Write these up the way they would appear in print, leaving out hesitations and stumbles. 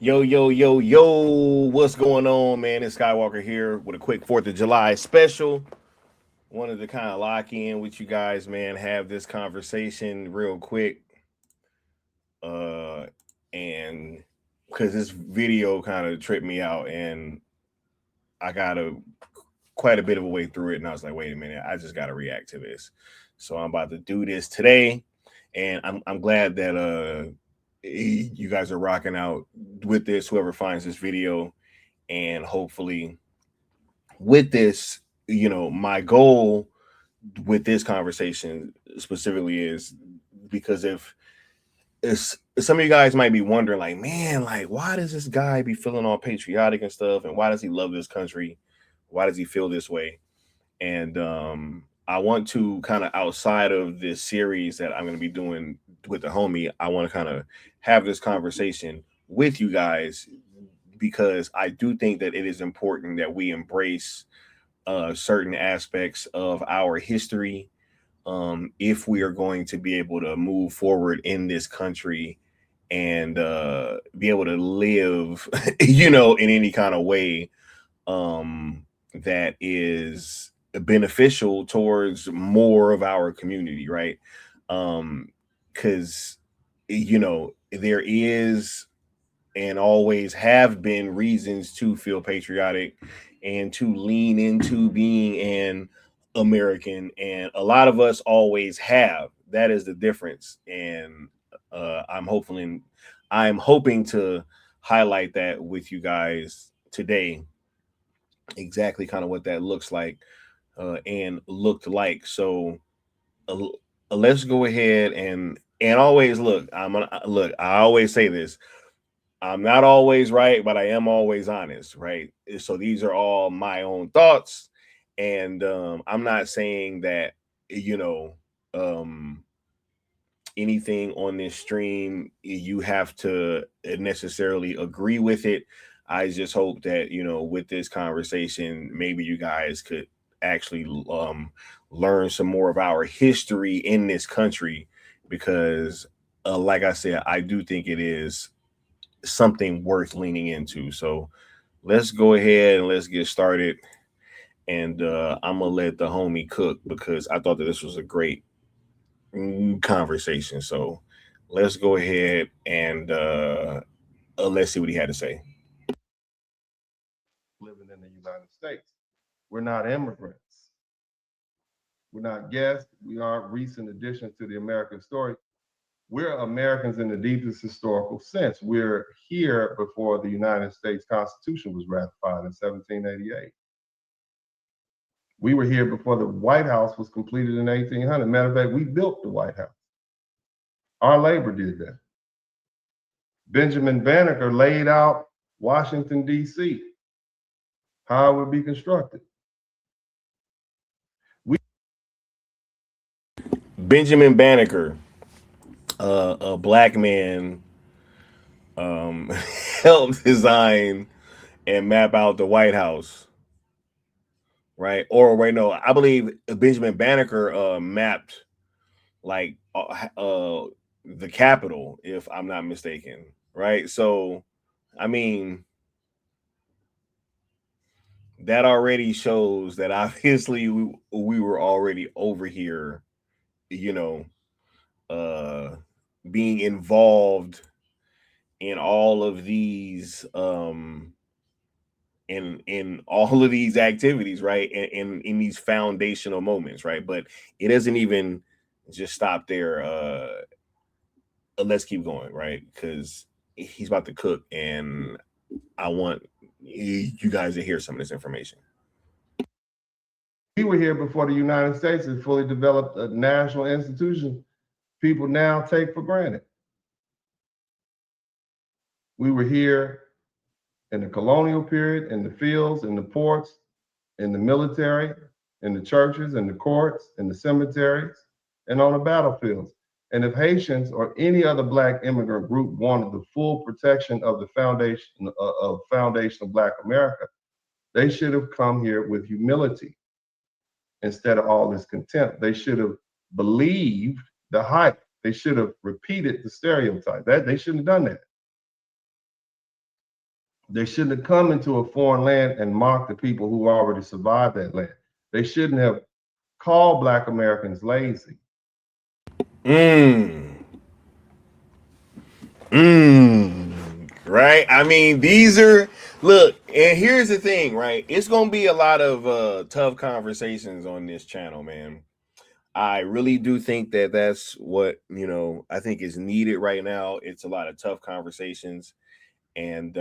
Yo, yo, yo, yo, what's going on, man? It's Skywalker here with a quick 4th of July special. Wanted to kind of lock in with you guys, man, have this conversation real quick. Uh, and because this video kind of tripped me out and I got quite a bit of a way through it. And I was like, wait a minute, I just got to react to this. So I'm about to do this today. And I'm glad that you guys are rocking out with this, whoever finds this video. And hopefully, with this, my goal with this conversation specifically is because if some of you guys might be wondering, like, man, like, why does this guy be feeling all patriotic and stuff? And why does he love this country? Why does he feel this way? And I want to kind of outside of this series that I'm going to be doing with the homie, I want to kind of have this conversation with you guys because I do think that it is important that we embrace certain aspects of our history if we are going to be able to move forward in this country and be able to live, in any kind of way that is beneficial towards more of our community, right? Because there is and always have been reasons to feel patriotic and to lean into being an American, and a lot of us always have. That is the difference, and I'm hoping to highlight that with you guys today. Exactly, kind of what that looks like and looked like. So uh, let's go ahead and always look. Look. I always say this. I'm not always right, but I am always honest, right? So these are all my own thoughts, and I'm not saying that you know um, anything on this stream you have to necessarily agree with it. I just hope that with this conversation, maybe you guys could actually learn some more of our history in this country because, like I said, I do think it is something worth leaning into. So let's go ahead and let's get started. And I'm gonna let the homie cook because I thought that this was a great conversation. So let's go ahead and let's see what he had to say. Living in the United States. We're not immigrants. We're not guests. We aren't recent additions to the American story. We're Americans in the deepest historical sense. We're here before the United States Constitution was ratified in 1788. We were here before the White House was completed in 1800. Matter of fact, we built the White House. Our labor did that. Benjamin Banneker laid out Washington, D.C., how it would be constructed. Benjamin Banneker, a black man, um, helped design and map out the White House, right? Or wait, no, I believe Benjamin Banneker mapped like the Capitol, if I'm not mistaken, right? So, I mean, that already shows that obviously we were already over here, you know, uh, being involved in all of these in all of these activities, right? In these foundational moments, right? But it doesn't even just stop there. Let's keep going, right? Because he's about to cook, and I want you guys to hear some of this information. We were here before the United States had fully developed a national institution people now take for granted. We were here in the colonial period, in the fields, in the ports, in the military, in the churches, in the courts, in the cemeteries, and on the battlefields. And if Haitians or any other Black immigrant group wanted the full protection of the foundation of Black America, they should have come here with humility instead of all this contempt. They should have believed the hype. They should have repeated the stereotype. That they shouldn't have done that. They shouldn't have come into a foreign land and mocked the people who already survived that land. They shouldn't have called Black Americans lazy. Mm. Right. I mean, these are look, and here's the thing, right? It's gonna be a lot of tough conversations on this channel, man. I really do think that that's what I think is needed right now. It's a lot of tough conversations, and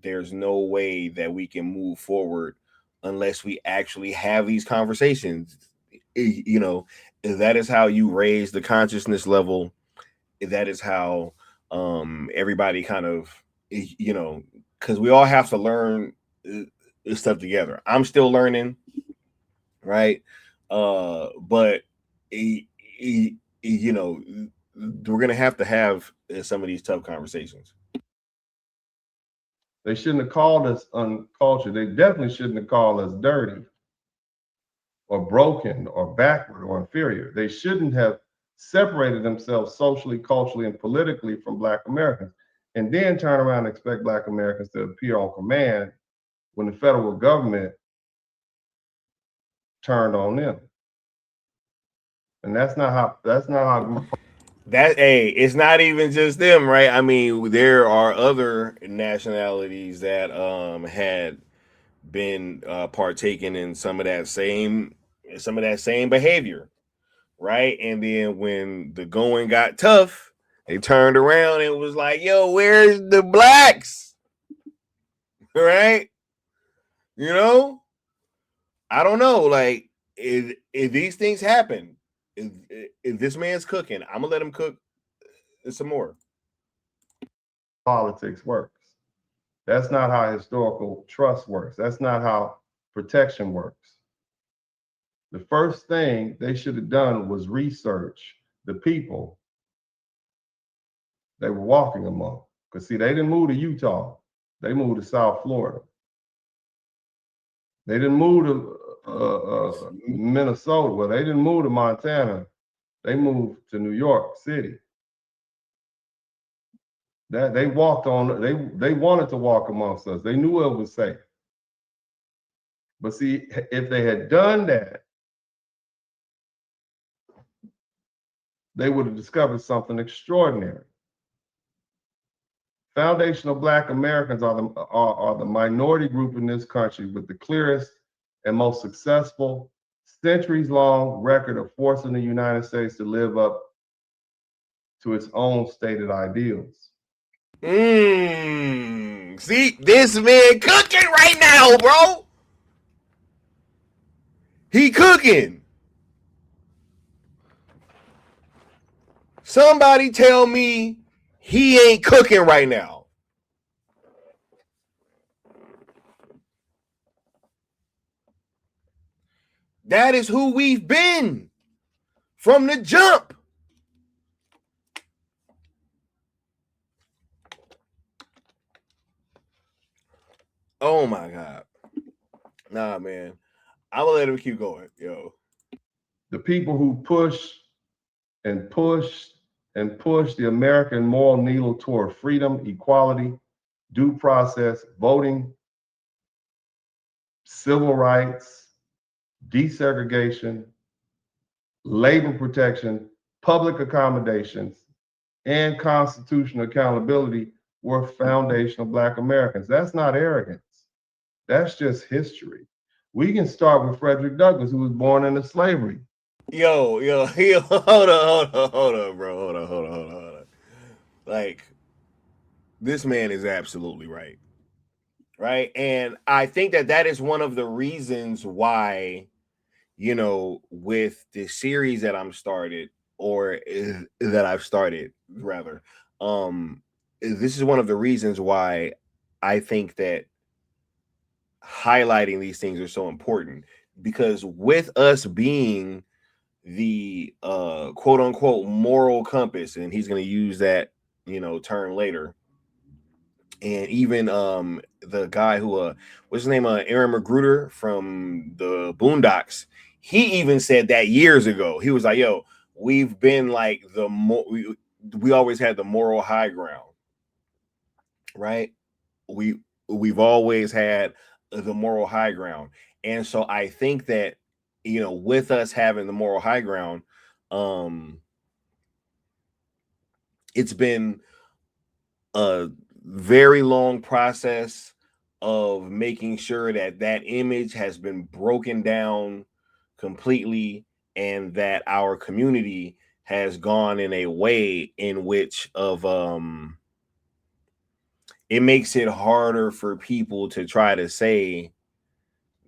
there's no way that we can move forward unless we actually have these conversations. That is how you raise the consciousness level. That is how everybody kind of because we all have to learn stuff together. I'm still learning, right? But you know, we're gonna have to have some of these tough conversations. They shouldn't have called us uncultured. They definitely shouldn't have called us dirty or broken or backward or inferior. They shouldn't have separated themselves socially, culturally, and politically from Black Americans, and then turn around and expect Black Americans to appear on command when the federal government turned on them. And that's not how That it's not even just them, right? I mean, there are other nationalities that had been partaking in some of that same behavior, right? And then when the going got tough, they turned around and was like, "Yo, where's the blacks?" Right? You know, I don't know. Like, if these things happen, if this man's cooking, I'm gonna let him cook some more. politics works. That's not how historical trust works. That's not how protection works. The first thing they should have done was research the people they were walking among. Because, see, they didn't move to Utah, they moved to South Florida. They didn't move to Minnesota. Well, they didn't move to Montana. They moved to New York City. That they walked on. They wanted to walk amongst us. They knew it was safe. But see, if they had done that, they would have discovered something extraordinary. Foundational Black Americans are the minority group in this country with the clearest and most successful centuries-long record of forcing the United States to live up to its own stated ideals. See, this man cooking right now, bro. He cooking. Somebody tell me he ain't cooking right now. That is who we've been from the jump. Oh my God. Nah, man. I'm gonna let him keep going, yo. The people who push and push and push the American moral needle toward freedom, equality, due process, voting, civil rights, desegregation, labor protection, public accommodations, and constitutional accountability were foundational Black Americans. That's not arrogance. That's just history. We can start with Frederick Douglass, who was born into slavery. Yo, hold on, bro. Hold on. Like, this man is absolutely right. Right. And I think that that is one of the reasons why, with the series that I'm started or that I've started rather, this is one of the reasons why I think that highlighting these things are so important because with us being the quote unquote moral compass, and he's going to use that term later, and even the guy who what's his name, Aaron Magruder from the Boondocks, he even said that years ago. He was like, yo, we've been like we always had the moral high ground, right? we've always had the moral high ground. And so I think that, with us having the moral high ground, it's been a very long process of making sure that that image has been broken down completely, and that our community has gone in a way in which it makes it harder for people to try to say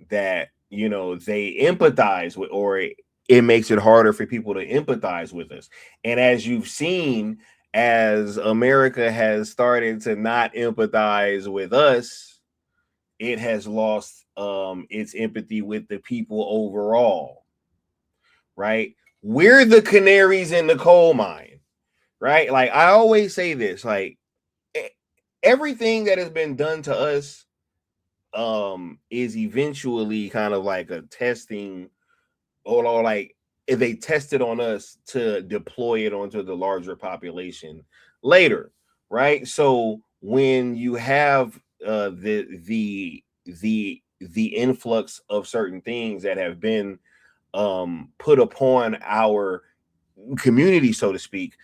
that they empathize with, or it makes it harder for people to empathize with us. And as you've seen, as America has started to not empathize with us, it has lost its empathy with the people overall, right? We're the canaries in the coal mine, right? Like, I always say this, like, everything that has been done to us is eventually kind of like a testing, or like if they tested on us to deploy it onto the larger population later, right? So when you have the influx of certain things that have been put upon our community, so to speak,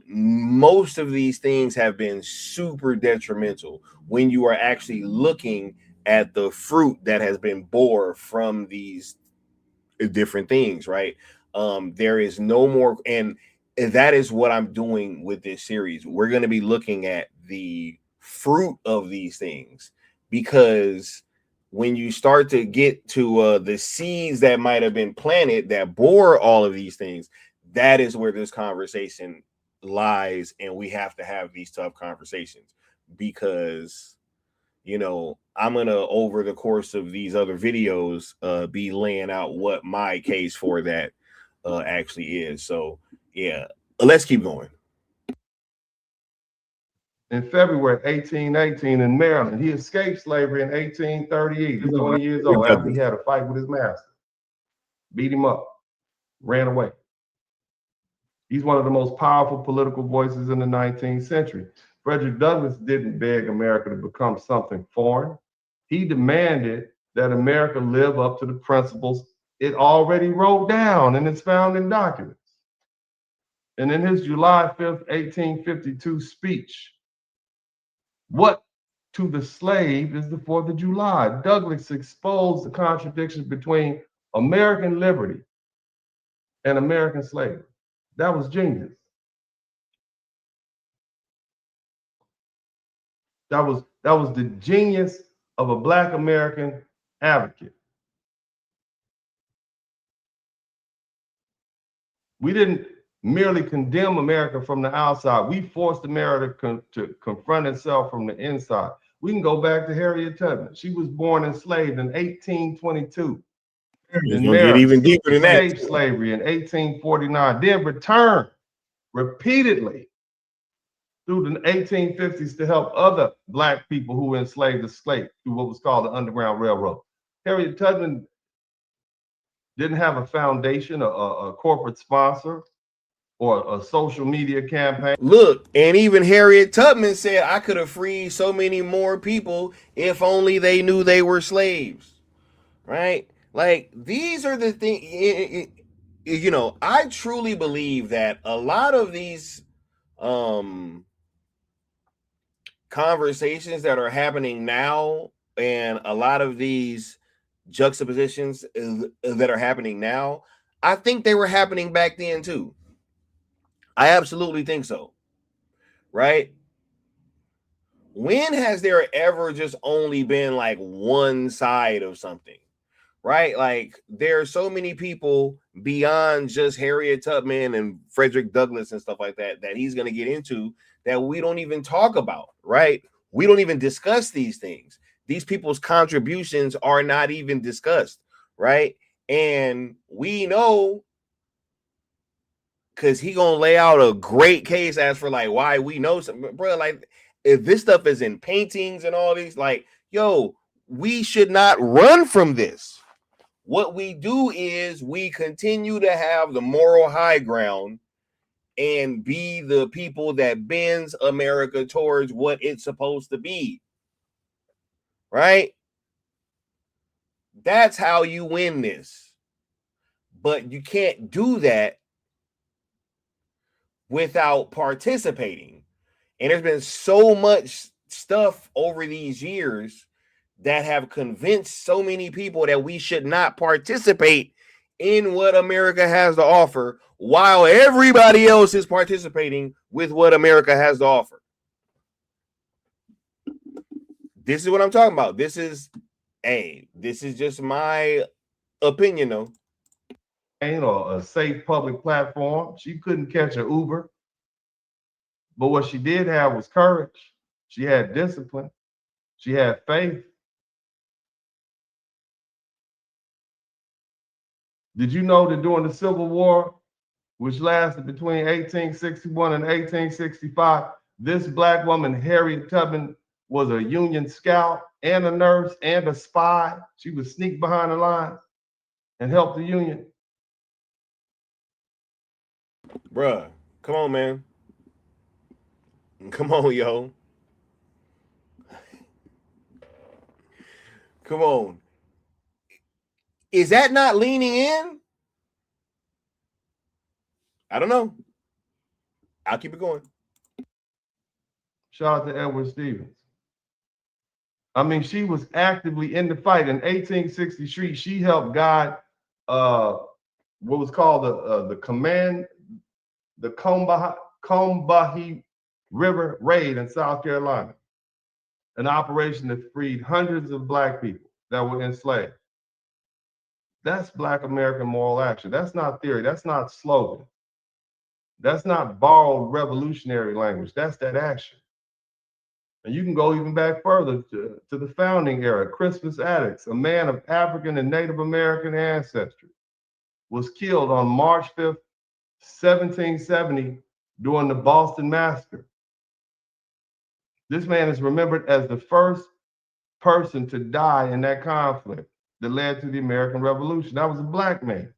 most of these things have been super detrimental when you are actually looking at the fruit that has been bore from these different things, right? There is no more, and that is what I'm doing with this series. We're going to be looking at the fruit of these things, because when you start to get to the seeds that might have been planted that bore all of these things, that is where this conversation lies, and we have to have these tough conversations, because I'm gonna, over the course of these other videos, be laying out what my case for that actually is. So yeah, let's keep going. In February 1818 in Maryland, he escaped slavery in 1838. He's 20 years old after he had a fight with his master, beat him up, ran away. He's one of the most powerful political voices in the 19th century. Frederick Douglass didn't beg America to become something foreign. He demanded that America live up to the principles it already wrote down in its founding documents. And in his July 5th, 1852 speech, "What to the slave is the 4th of July?" Douglass exposed the contradictions between American liberty and American slavery. That was genius. That was the genius of a Black American advocate. We didn't merely condemn America from the outside. We forced America to confront itself from the inside. We can go back to Harriet Tubman. She was born enslaved in 1822 in Maryland, even deeper than that. escaped slavery in 1849, then returned repeatedly through the 1850s to help other Black people who were enslaved escape through what was called the Underground Railroad. Harriet Tubman didn't have a foundation, a corporate sponsor, or a social media campaign. Look, and even Harriet Tubman said, I could have freed so many more people if only they knew they were slaves, right? Like, these are the things, I truly believe that a lot of these conversations that are happening now, and a lot of these juxtapositions that are happening now, I think they were happening back then too. I absolutely think so. Right? When has there ever just only been like one side of something? Right? Like, there are so many people beyond just Harriet Tubman and Frederick Douglass and stuff like that he's going to get into that we don't even talk about, right? We don't even discuss these things. These people's contributions are not even discussed, right? And we know, because he gonna lay out a great case as for like why we know something, bro. Like, if this stuff is in paintings and all these, like, yo, we should not run from this. What we do is we continue to have the moral high ground and be the people that bends America towards what it's supposed to be. right? That's how you win this. But you can't do that without participating. And there's been so much stuff over these years that have convinced so many people that we should not participate in what America has to offer while everybody else is participating with what America has to offer. This is what I'm talking about. This is just my opinion, though. Or a safe public platform. She couldn't catch an Uber. But what she did have was courage. She had discipline. She had faith. Did you know that during the Civil War, which lasted between 1861 and 1865, this black woman, Harriet Tubman, was a Union scout and a nurse and a spy. She would sneak behind the lines and help the Union. Bruh, come on, man. Come on, yo. Come on. Is that not leaning in? I don't know. I'll keep it going. Shout out to Edward Stevens. I mean, she was actively in the fight. In 1863, she helped guide what was called the Combahee River Raid in South Carolina, an operation that freed hundreds of black people that were enslaved. That's Black American moral action. That's not theory. That's not slogan. That's not borrowed revolutionary language. That's that action. And you can go even back further to the founding era. Crispus Attucks, a man of African and Native American ancestry, was killed on March 5th, 1770, during the Boston Massacre. This man is remembered as the first person to die in that conflict that led to the American Revolution. That was a black man.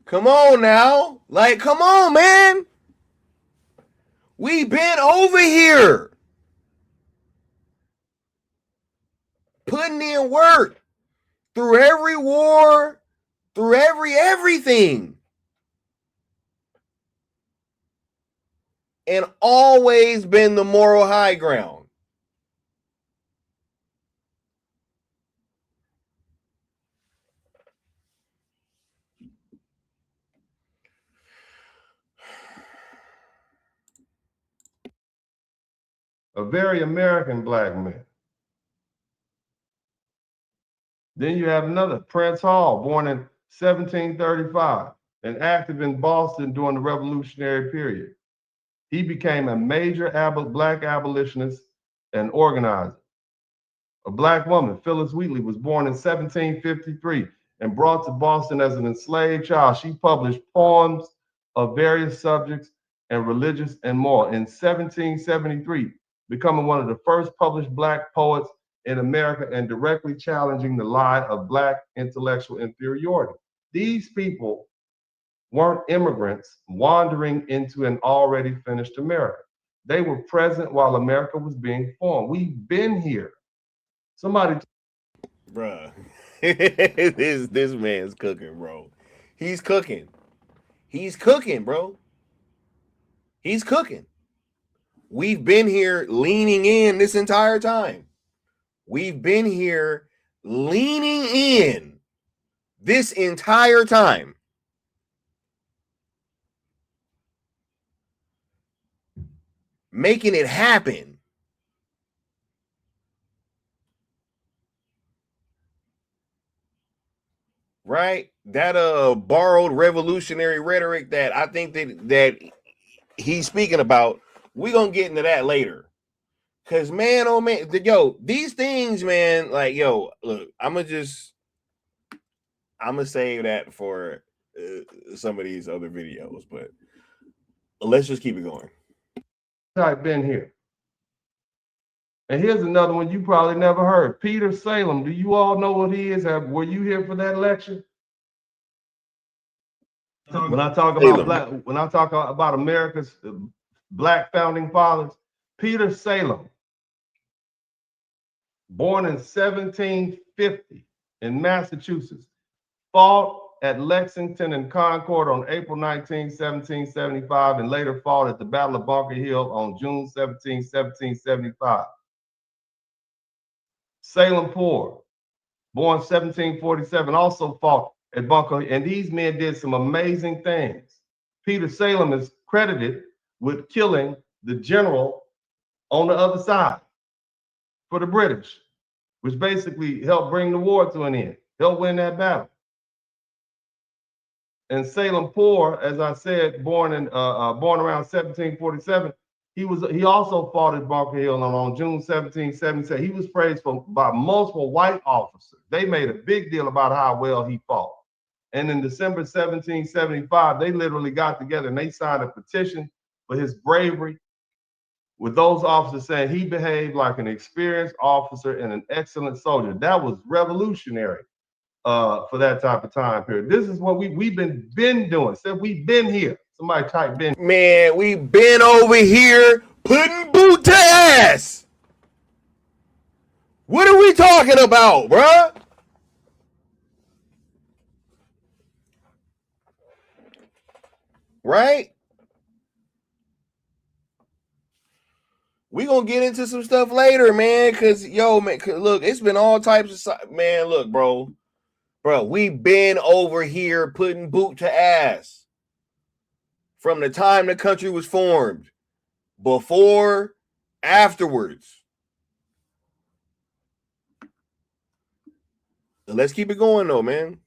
Come on now. Like, come on, man. We've been over here putting in work through every war, through everything. And always been the moral high ground. A very American black man. Then you have another, Prince Hall, born in 1735 and active in Boston during the Revolutionary period. He became a major black abolitionist and organizer. A black woman, Phyllis Wheatley, was born in 1753 and brought to Boston as an enslaved child. She published poems of various subjects and religious and moral. In 1773, becoming one of the first published black poets in America and directly challenging the lie of black intellectual inferiority. These people weren't immigrants wandering into an already finished America. They were present while America was being formed. We've been here. Somebody, bruh, this man's cooking, bro. He's cooking. He's cooking, bro. He's cooking. We've been here leaning in this entire time. We've been here leaning in this entire time. Making it happen. Right? That borrowed revolutionary rhetoric that I think that he's speaking about, we're gonna get into that later. Cause man, oh man, yo, these things, man, like, yo, look, I'm gonna save that for some of these other videos, but let's just keep it going. I've been here. And here's another one you probably never heard. Peter Salem. Do you all know what he is? Were you here for that lecture? When I talk about America's black founding fathers, Peter Salem born in 1750 in Massachusetts, fought at Lexington and Concord on April 19, 1775, and later fought at the Battle of Bunker Hill on June 17, 1775. Salem Poor, born 1747, also fought at Bunker Hill, and these men did some amazing things. Peter Salem is credited with killing the general on the other side for the British, which basically helped bring the war to an end, helped win that battle. And Salem Poor, as I said, born around 1747, he also fought at Bunker Hill on June 1777. He was praised by multiple white officers. They made a big deal about how well he fought. And in December 1775, they literally got together and they signed a petition for his bravery, with those officers saying he behaved like an experienced officer and an excellent soldier. That was revolutionary for that type of time period. This is what we've been doing. Said we've been here. Somebody type been. Man, we've been over here putting boot to ass. What are we talking about, bruh? Right? We gonna get into some stuff later, man. Cause man, look, it's been all types of man. Look, bro, we been over here putting boot to ass from the time the country was formed, before, afterwards. Let's keep it going though, man.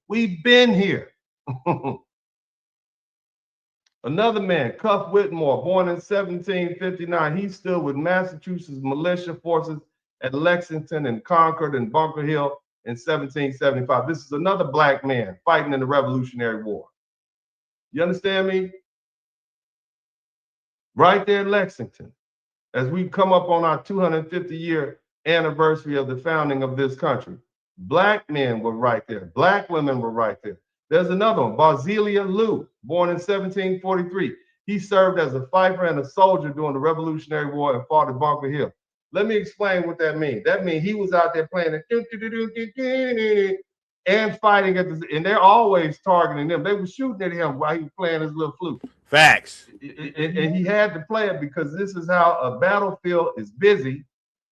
We've been here. Another man, Cuff Whitmore, born in 1759, he stood with Massachusetts militia forces at Lexington and Concord and Bunker Hill in 1775. This is another black man fighting in the Revolutionary War. You understand me? Right there in Lexington, as we come up on our 250-year anniversary of the founding of this country. Black men were right there. Black women were right there. There's another one, Barzelia Lew, born in 1743. He served as a fighter and a soldier during the Revolutionary War and fought at Bunker Hill. Let me explain what that means. That means he was out there playing and fighting and they're always targeting them. They were shooting at him while he was playing his little flute. Facts. And he had to play it because this is how a battlefield is busy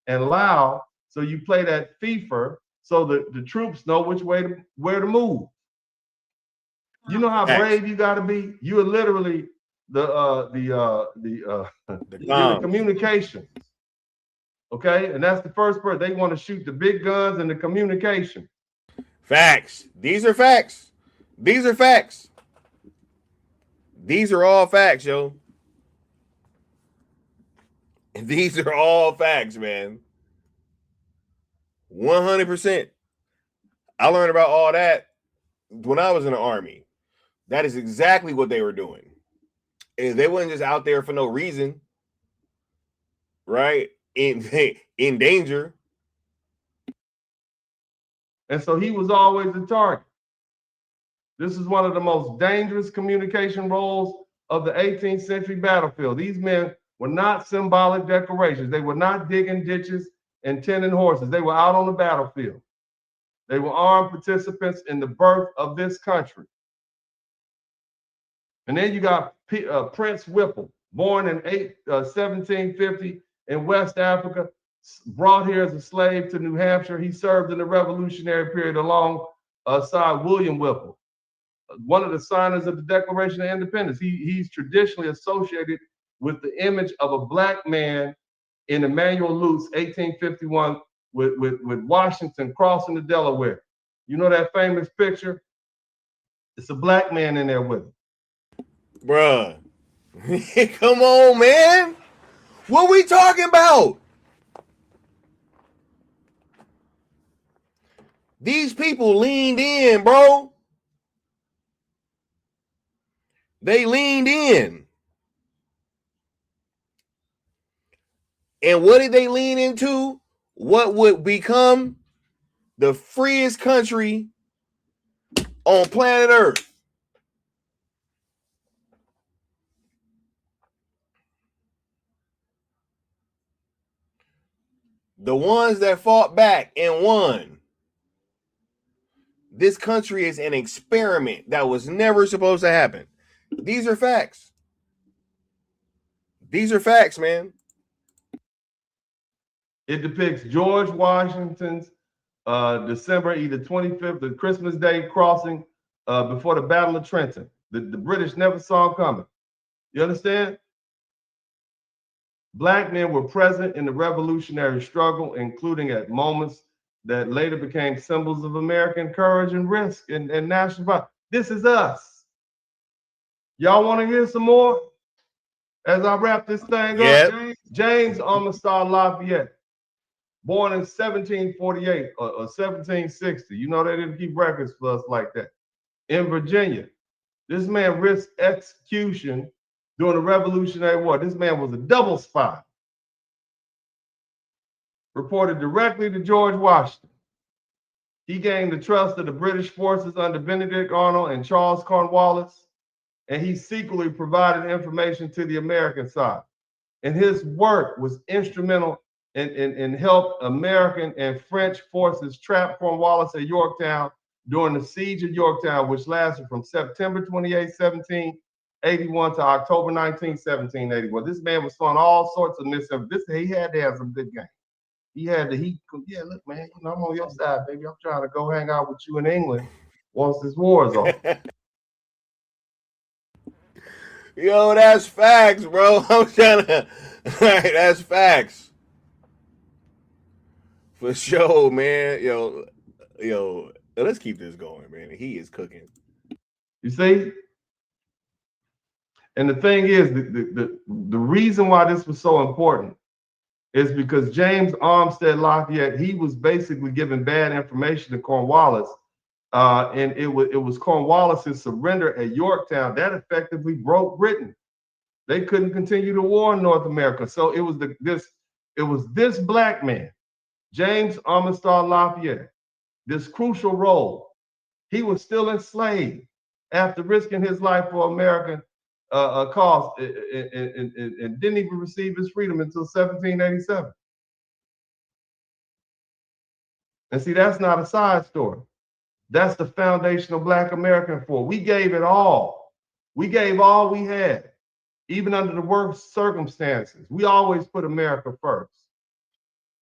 and loud. So you play that FIFA so that the troops know where to move. You know how brave you got to be. You are literally the communications. Okay, and that's the first part. They want to shoot the big guns and the communication. Facts. These are facts. These are facts. These are all facts, yo. And these are all facts, man. 100%. I learned about all that when I was in the Army. That is exactly what they were doing. And they weren't just out there for no reason, right? In danger. And so he was always the target. This is one of the most dangerous communication roles of the 18th century battlefield. These men were not symbolic decorations. They were not digging ditches and tending horses. They were out on the battlefield. They were armed participants in the birth of this country. And then you got Prince Whipple, born in 1750 in West Africa, brought here as a slave to New Hampshire. He served in the Revolutionary period alongside William Whipple, one of the signers of the Declaration of Independence. He's traditionally associated with the image of a black man in Emmanuel Lutz, 1851, with Washington crossing the Delaware. You know that famous picture? It's a black man in there with him. Bruh. Come on, man. What we talking about? These people leaned in, bro. They leaned in. And what did they lean into? What would become the freest country on planet Earth. The ones that fought back and won. This country is an experiment that was never supposed to happen. These are facts. These are facts, man. It depicts George Washington's December either 25th, the Christmas Day crossing before the Battle of Trenton. The British never saw him coming. You understand? Black men were present in the revolutionary struggle, including at moments that later became symbols of American courage and risk and national pride. This is us. Y'all want to hear some more? As I wrap this thing up, James Armstrong Lafayette, born in 1748 or 1760. You know, they didn't keep records for us like that. In Virginia, this man risked execution during the Revolutionary War. This man was a double spy. Reported directly to George Washington. He gained the trust of the British forces under Benedict Arnold and Charles Cornwallis, and he secretly provided information to the American side. And his work was instrumental in help American and French forces trap Cornwallis at Yorktown during the siege of Yorktown, which lasted from September 28, 1781 to October 19, 1781. This man was throwing all sorts of misinformation. He had to have some good game. Yeah, look, man, you know, I'm on your side, baby. I'm trying to go hang out with you in England once this war is over. Yo, that's facts, bro. I'm trying to. That's facts. For sure, man. Yo, let's keep this going, man. He is cooking. You see? And the thing is, the reason why this was so important is because James Armstead Lafayette, he was basically giving bad information to Cornwallis. And it was Cornwallis's surrender at Yorktown that effectively broke Britain. They couldn't continue the war in North America. So it was this black man, James Armstrong Lafayette, this crucial role. He was still enslaved after risking his life for American cause and didn't even receive his freedom until 1787. And see, that's not a side story. That's the foundation of Black American for. We gave it all. We gave all we had, even under the worst circumstances. We always put America first.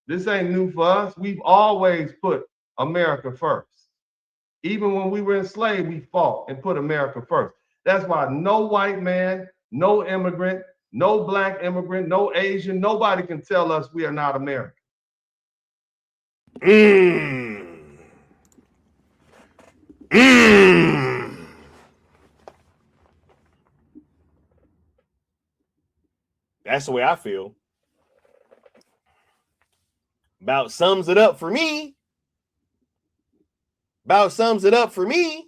This ain't new for us. We've always put America first. Even when we were enslaved, we fought and put America first. That's why no white man, no immigrant, no black immigrant, no Asian, nobody can tell us we are not American. That's the way I feel. About sums it up for me. About sums it up for me.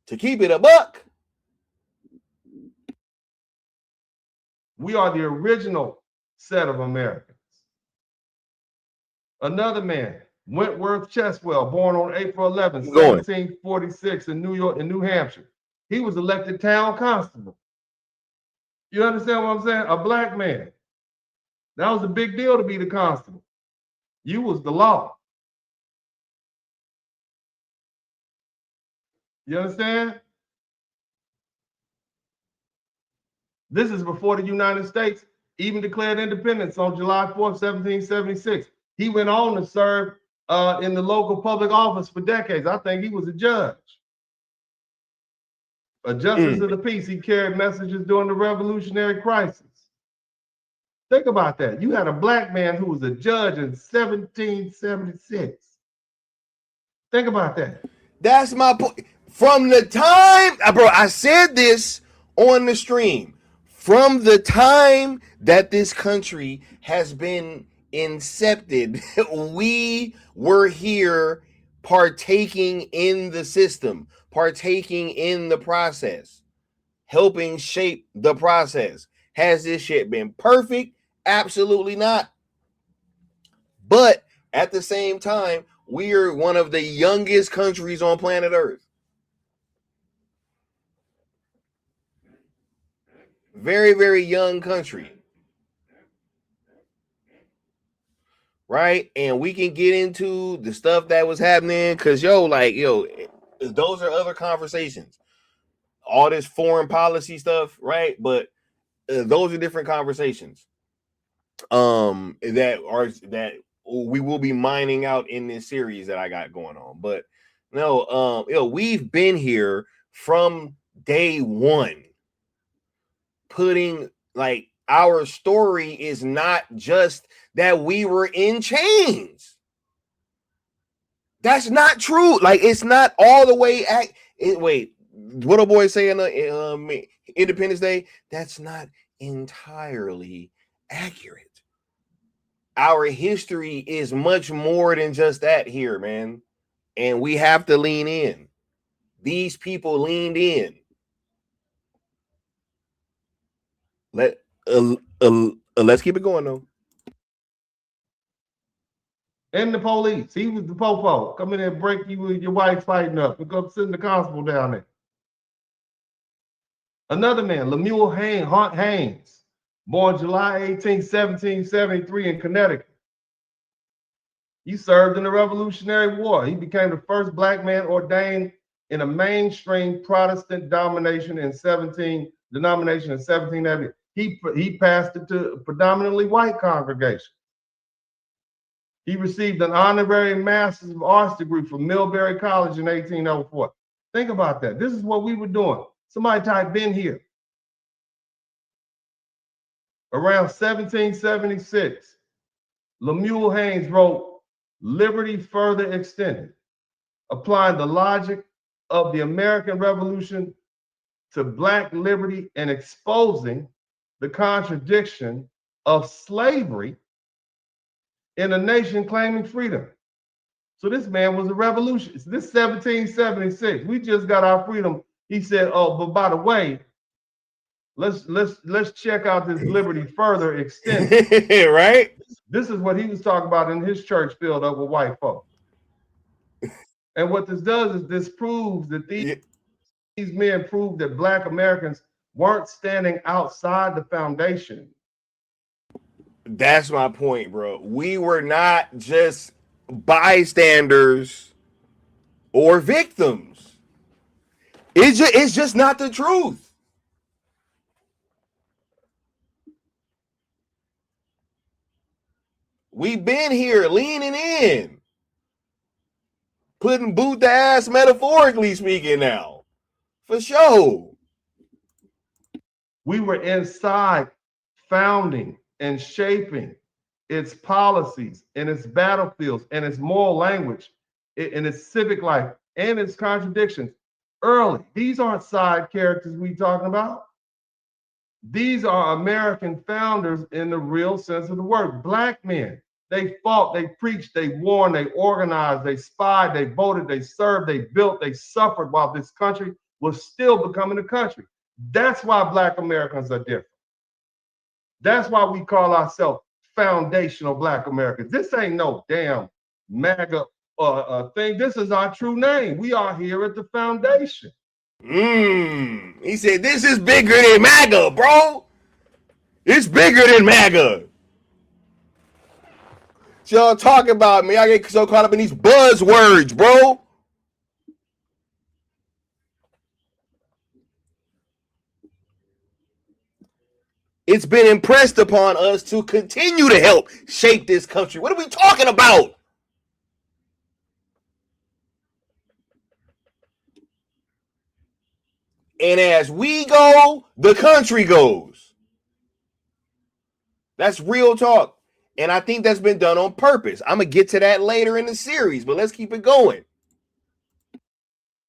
To keep it a buck. We are the original set of Americans. Another man, Wentworth Cheswell, born on April 11, 1746 in New York, in New Hampshire. He was elected town constable. You understand what I'm saying? A black man. That was a big deal to be the constable. You was the law. You understand? This is before the United States even declared independence on July 4th, 1776. He went on to serve in the local public office for decades. I think he was a judge. A justice of the peace. He carried messages during the revolutionary crisis. Think about that. You had a black man who was a judge in 1776. Think about that. That's my point. From the time, bro, I said this on the stream. From the time that this country has been incepted, we were here partaking in the system, partaking in the process, helping shape the process. Has this shit been perfect? Absolutely not. But at the same time, we are one of the youngest countries on planet Earth. Very, very young country. right? And we can get into the stuff that was happening because, those are other conversations. All this foreign policy stuff, right? But those are different conversations that we will be mining out in this series that I got going on. But no, we've been here from day one, putting like our story is not just that we were in chains. That's not true. Like, it's not all the way wait, what a boy say on Independence Day? That's not entirely accurate. Our history is much more than just that here, man. And we have to lean in. These people leaned in. Let's keep it going though. And the police. He was the popo. Come in there and break you with your wife fighting up. We go send the constable down there. Another man, Lemuel Haynes, born July 18, 1773 in Connecticut. He served in the Revolutionary War. He became the first black man ordained in a mainstream Protestant denomination in 1780. He pastored to a predominantly white congregation. He received an honorary Master's of Arts degree from Millbury College in 1804. Think about that. This is what we were doing. Somebody type "been here." Around 1776, Lemuel Haynes wrote "Liberty Further Extended," applying the logic of the American Revolution to Black liberty and exposing the contradiction of slavery in a nation claiming freedom. So this man was a revolutionist. This 1776, we just got our freedom. He said, "Oh, but by the way, let's check out this liberty further extended." Right? This is what he was talking about in his church filled up with white folk. And what this does is this proves that these men proved that Black Americans weren't standing outside the foundation. That's my point, bro. We were not just bystanders or victims. It's just not the truth. We've been here leaning in, putting boot the ass, metaphorically speaking, now. For sure. We were inside founding and shaping its policies and its battlefields and its moral language and its civic life and its contradictions early. These aren't side characters we talking about. These are American founders in the real sense of the word. Black men. They fought, they preached, they warned, they organized, they spied, they voted, they served, they built, they suffered while this country was still becoming a country. That's why Black Americans are different. That's why we call ourselves foundational Black Americans. This ain't no damn MAGA thing. This is our true name. We are here at the foundation. He said, this is bigger than MAGA, bro. It's bigger than MAGA. So y'all talking about me. I get so caught up in these buzzwords, bro. It's been impressed upon us to continue to help shape this country. What are we talking about? And as we go, the country goes. That's real talk. And I think that's been done on purpose. I'm going to get to that later in the series, but let's keep it going.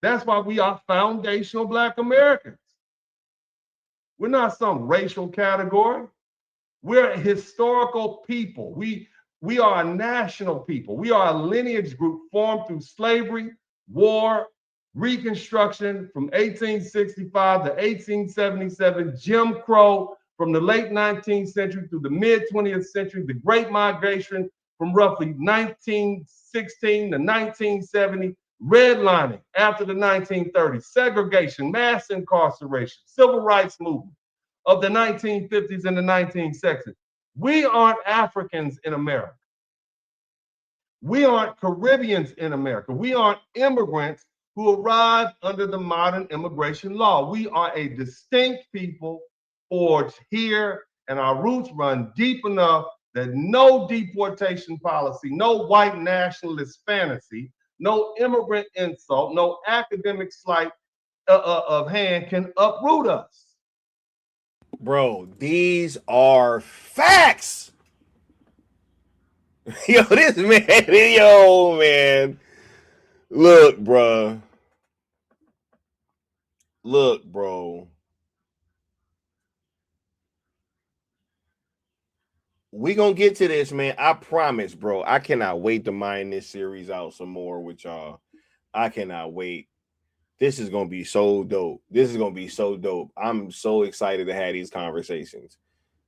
That's why we are foundational Black Americans. We're not some racial category. We're a historical people. We are a national people. We are a lineage group formed through slavery, war, Reconstruction from 1865 to 1877, Jim Crow from the late 19th century through the mid 20th century, the Great Migration from roughly 1916 to 1970, redlining after the 1930s, segregation, mass incarceration, civil rights movement of the 1950s and the 1960s. We aren't Africans in America. We aren't Caribbeans in America. We aren't immigrants who arrived under the modern immigration law. We are a distinct people forged here, and our roots run deep enough that no deportation policy, no white nationalist fantasy, no immigrant insult, no academic sleight of hand can uproot us. Bro, these are facts. Yo, this man, yo, man. Look, bro. Look, bro. We gonna get to this, man. I promise, bro. I cannot wait to mine this series out some more with y'all. I cannot wait. This is gonna be so dope. This is gonna be so dope. I'm so excited to have these conversations.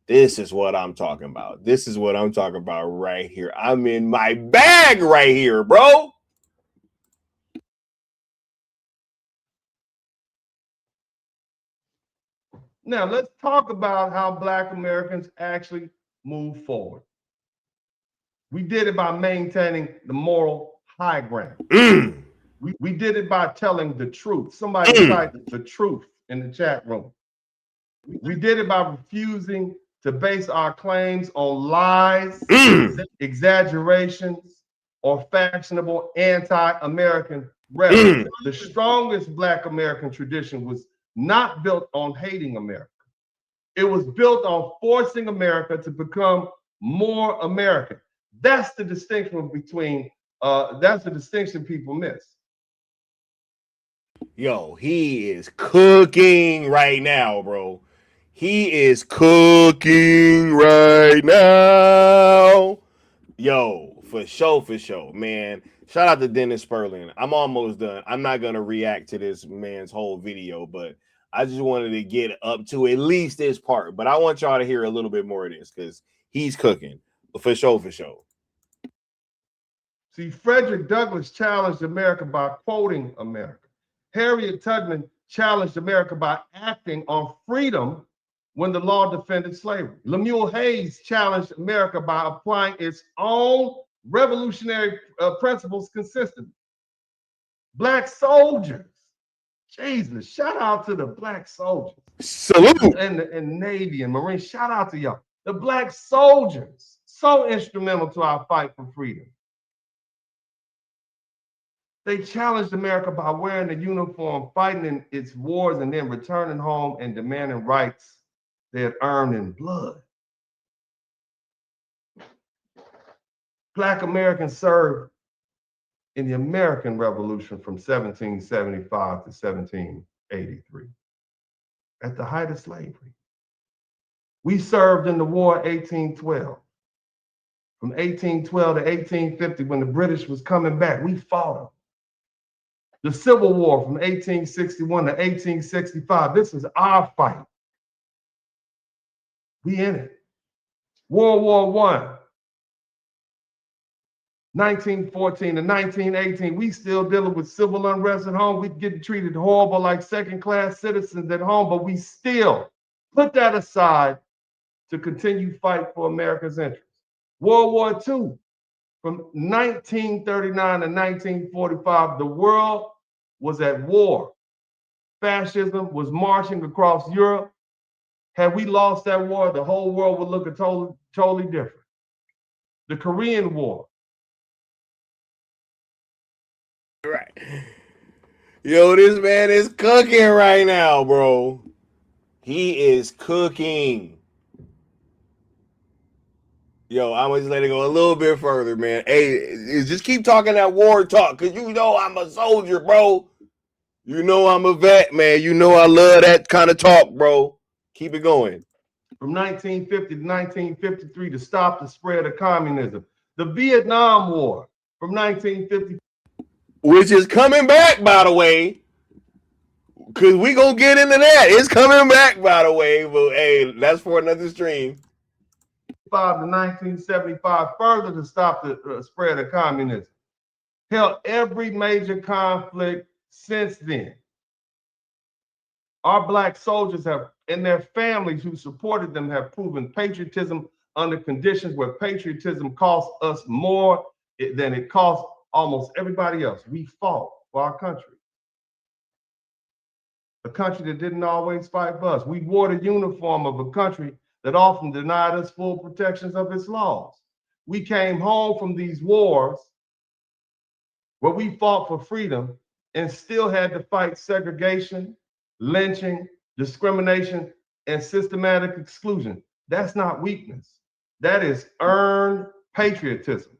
This is what I'm talking about. This is what I'm talking about right here. I'm in my bag right here, bro. Now, let's talk about how Black Americans actually move forward. We did it by maintaining the moral high ground. We did it by telling the truth. Somebody typed the truth in the chat room. We did it by refusing to base our claims on lies, exaggerations, or fashionable anti-American rhetoric. The strongest Black American tradition was not built on hating America. It was built on forcing America to become more American. That's the distinction between, that's the distinction people miss. Yo, he is cooking right now, bro. He is cooking right now. Yo, for sure, man. Shout out to Dennis Sperling. I'm almost done. I'm not gonna react to this man's whole video, but I just wanted to get up to at least this part. But I want y'all to hear a little bit more of this because he's cooking. For sure. See, Frederick Douglass challenged America by quoting America. Harriet Tubman challenged America by acting on freedom when the law defended slavery. Lemuel Hayes challenged America by applying its own revolutionary principles consistently. Black soldiers, Jesus, shout out to the Black soldiers. Salute. And Navy and Marine, shout out to y'all. The Black soldiers, so instrumental to our fight for freedom. They challenged America by wearing the uniform, fighting in its wars, and then returning home and demanding rights they had earned in blood. Black Americans served in the American Revolution from 1775 to 1783, at the height of slavery. We served in the War 1812. From 1812 to 1850, when the British was coming back, we fought them. The Civil War from 1861 to 1865, this is our fight. We in it. World War I, 1914 to 1918, we still dealing with civil unrest at home. We get treated horrible like second-class citizens at home, but we still put that aside to continue fight for America's interests. World War II, from 1939 to 1945, the world was at war. Fascism was marching across Europe. Had we lost that war, the whole world would look totally different. The Korean War. Right. Yo, this man is cooking right now, bro. He is cooking. Yo, I'm gonna just let it go a little bit further, man. Hey, just keep talking that war talk, cause you know I'm a soldier, bro. You know I'm a vet, man. You know I love that kind of talk, bro. Keep it going. From 1950 to 1953 to stop the spread of communism. The Vietnam War from 1950. Which is coming back, by the way. Cause we gonna get into that. It's coming back, by the way. But hey, that's for another stream. To 1975, further to stop the spread of communism. Hell, every major conflict since then. Our Black soldiers have, and their families who supported them, have proven patriotism under conditions where patriotism costs us more than it cost almost everybody else. We fought for our country. A country that didn't always fight for us. We wore the uniform of a country that often denied us full protections of its laws. We came home from these wars where we fought for freedom and still had to fight segregation, lynching, discrimination, and systematic exclusion. That's not weakness. That is earned patriotism.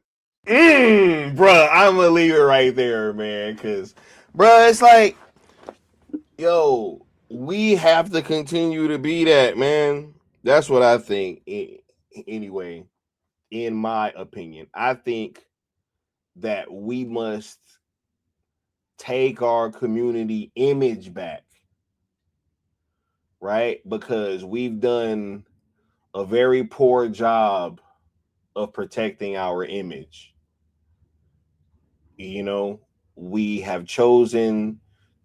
Bruh, I'm gonna leave it right there, man. Cause, bruh, it's like, yo, we have to continue to be that, man. That's what I think. Anyway, in my opinion, I think that we must take our community image back, right? Because we've done a very poor job of protecting our image. You know, we have chosen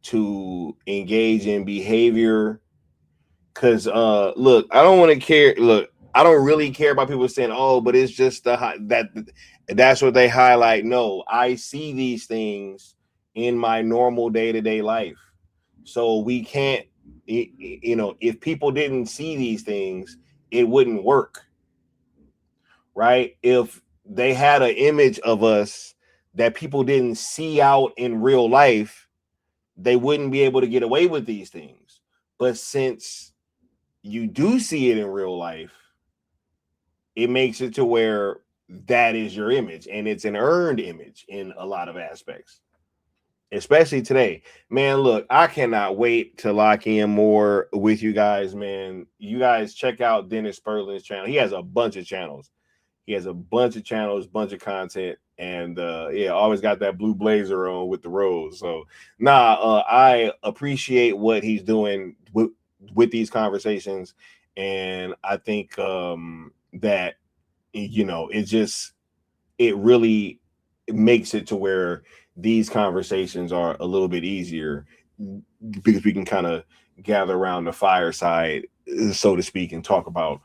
to engage in behavior because look, I don't want to care. Look, I don't really care about people saying, oh, but it's just that's what they highlight. No, I see these things in my normal day-to-day life. So we can't, you know, if people didn't see these things, it wouldn't work, right? If they had an image of us that people didn't see out in real life, they wouldn't be able to get away with these things. But since you do see it in real life, it makes it to where that is your image, and it's an earned image in a lot of aspects, especially today. Man, look, I cannot wait to lock in more with you guys, man. You guys check out Dennis Sperlin's channel. He has a bunch of channels. He has a bunch of channels, bunch of content, and yeah, always got that blue blazer on with the rose. So I appreciate what he's doing with these conversations, and I think that, you know, it really makes it to where these conversations are a little bit easier because we can kind of gather around the fireside, so to speak, and talk about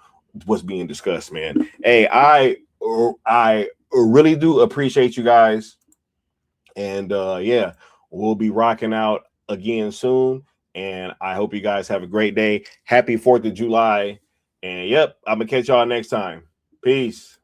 what's being discussed, man. Hey, I really do appreciate you guys, and yeah, we'll be rocking out again soon. And I hope you guys have a great day. Happy 4th of July. And yep, I'm gonna catch y'all next time. Peace.